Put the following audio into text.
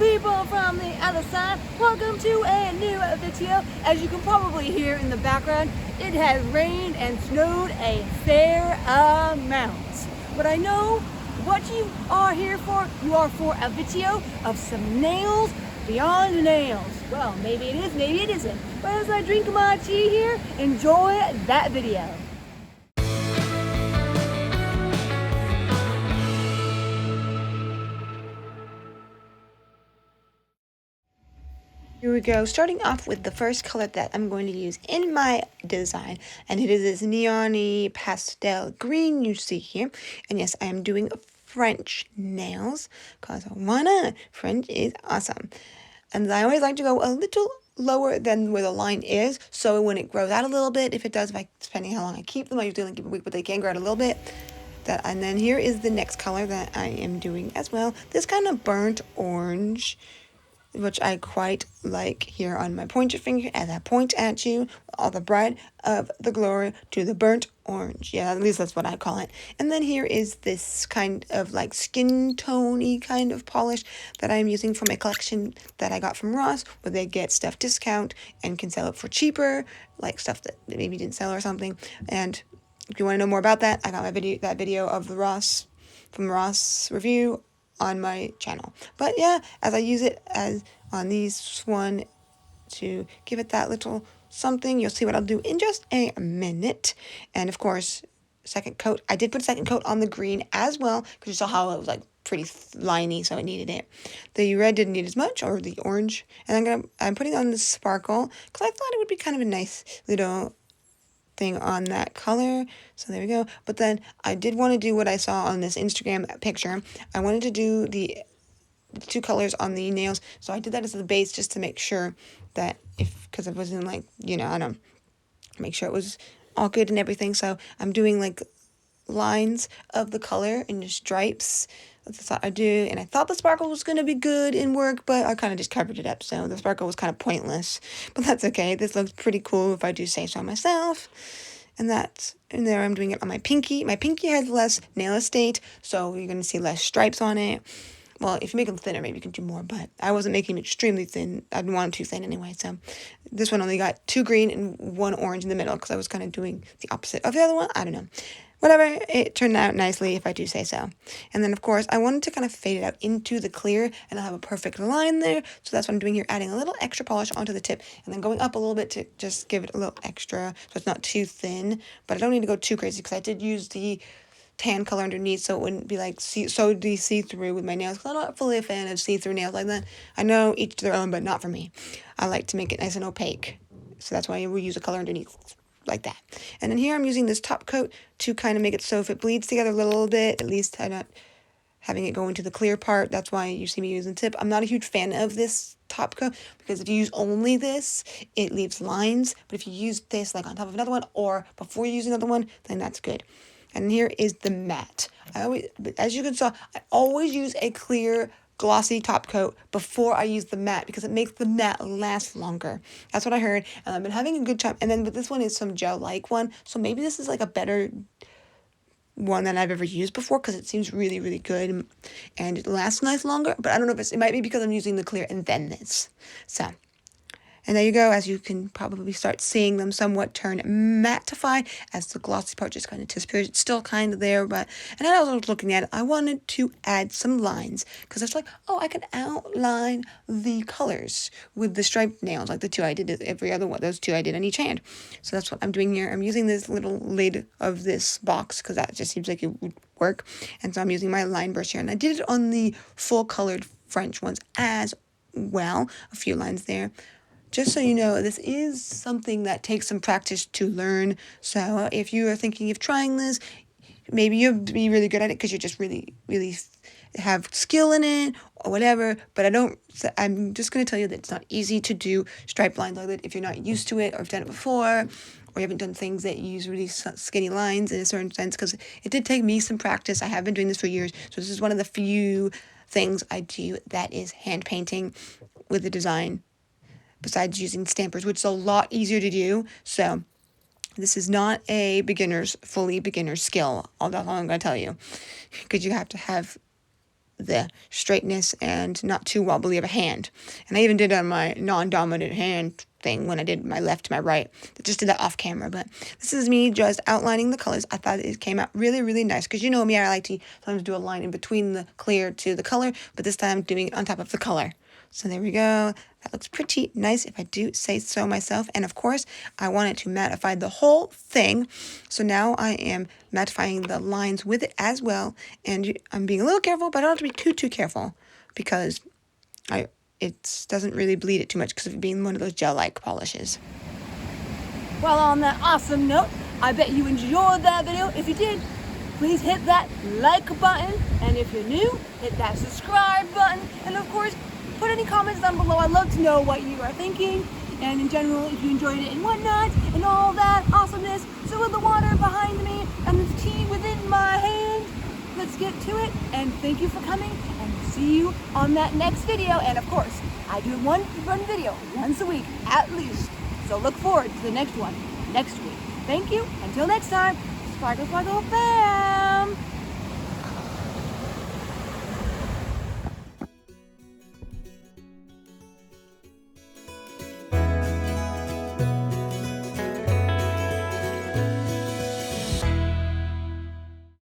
people from the other side, welcome to a new video. As you can probably hear in the background, it has rained and snowed a fair amount. But I know what you are here for. You are for a video of some nails beyond nails. Well, maybe it is, maybe it isn't. But as I drink my tea here, enjoy that video. Here we go, starting off with the first color that I'm going to use in my design, and it is this neon-y pastel green you see here. And yes, I am doing French nails, because why not? French is awesome. And I always like to go a little lower than where the line is, so when it grows out a little bit, if it does, depending how long I keep them, I usually only keep a week, but they can grow out a little bit. And then here is the next color that I am doing as well. This kind of burnt orange, which I quite like here on my pointer finger as I point at you, all the bright of the glory to the burnt orange. Yeah, at least that's what I call it. And then here is this kind of like skin tone-y kind of polish that I'm using from a collection that I got from Ross, where they get stuff discount and can sell it for cheaper, like stuff that maybe didn't sell or something. And if you want to know more about that, I got my video of the Ross review on my channel. But yeah, as I use it as on these one to give it that little something, you'll see what I'll do in just a minute. And of course, second coat, I did put a second coat on the green as well, because you saw how it was like pretty liney, so it needed it. The red didn't need as much, or the orange. And I'm putting on the sparkle because I thought it would be kind of a nice little thing on that color. So there we go. But then I did want to do what I saw on this Instagram picture. I wanted to do the two colors on the nails, so I did that as the base just to make sure that because it wasn't like, I don't make sure it was all good and everything. So I'm doing like lines of the color and just stripes. That's what I do, and I thought the sparkle was going to be good in work, but I kind of just covered it up, so the sparkle was kind of pointless, but that's okay. This looks pretty cool if I do say so myself. And there I'm doing it on my pinky. My pinky has less nail estate, so you're going to see less stripes on it. Well, if you make them thinner, maybe you can do more, but I wasn't making them extremely thin. I didn't want them too thin anyway, so this one only got 2 green and 1 orange in the middle, because I was kind of doing the opposite of the other one. I don't know. Whatever, it turned out nicely, if I do say so. And then, of course, I wanted to kind of fade it out into the clear, and I'll have a perfect line there. So that's what I'm doing here, adding a little extra polish onto the tip, and then going up a little bit to just give it a little extra, so it's not too thin. But I don't need to go too crazy, because I did use the tan color underneath, so it wouldn't be like see-through with my nails, because I'm not fully a fan of see-through nails like that. I know each to their own, but not for me. I like to make it nice and opaque, so that's why we use a color underneath like that. And then here I'm using this top coat to kind of make it so if it bleeds together a little bit, at least I'm not having it go into the clear part. That's why you see me using tip. I'm not a huge fan of this top coat, because if you use only this, it leaves lines. But if you use this like on top of another one, or before you use another one, then that's good. And here is the matte. As you can see, I always use a clear glossy top coat before I use the matte, because it makes the matte last longer. That's what I heard, and I've been having a good time. And then with this one is some gel-like one, so maybe this is like a better one than I've ever used before, because it seems really, really good, and it lasts nice longer. But I don't know if it might be because I'm using the clear and then this. So, and there you go. As you can probably start seeing them somewhat turn mattified as the glossy part just kind of disappears. It's still kind of there, but, and as I was looking at it, I wanted to add some lines, because I was like, oh, I can outline the colors with the striped nails, like the two I did every other one, those 2 I did on each hand. So that's what I'm doing here. I'm using this little lid of this box, because that just seems like it would work. And so I'm using my line brush here, and I did it on the full colored French ones as well, a few lines there. Just so you know, this is something that takes some practice to learn. So if you are thinking of trying this, maybe you'll be really good at it because you just really, really have skill in it or whatever. But I'm just going to tell you that it's not easy to do striped lines like that if you're not used to it, or have done it before, or you haven't done things that use really skinny lines in a certain sense, because it did take me some practice. I have been doing this for years. So this is one of the few things I do that is hand painting with the design, besides using stampers, which is a lot easier to do. So this is not a fully beginner's skill. All that's all I'm going to tell you, because you have to have the straightness and not too wobbly of a hand. And I even did on my non-dominant hand thing when I did my left to my right. I just did that off camera, but this is me just outlining the colors. I thought it came out really, really nice because you know me, I like to sometimes do a line in between the clear to the color, but this time I'm doing it on top of the color. So there we go. That looks pretty nice if I do say so myself. And of course, I wanted to mattify the whole thing. So now I am mattifying the lines with it as well. And I'm being a little careful, but I don't have to be too careful because it doesn't really bleed it too much because of it being one of those gel-like polishes. Well, on that awesome note, I bet you enjoyed that video. If you did, please hit that like button. And if you're new, hit that subscribe button. And of course, put any comments down below. I'd love to know what you are thinking. And in general, if you enjoyed it and whatnot, and all that awesomeness. So with the water behind me and the tea within my hand, let's get to it. And thank you for coming. And see you on that next video. And of course, I do one video once a week at least. So look forward to the next one next week. Thank you. Until next time, Sparkle Sparkle Bam!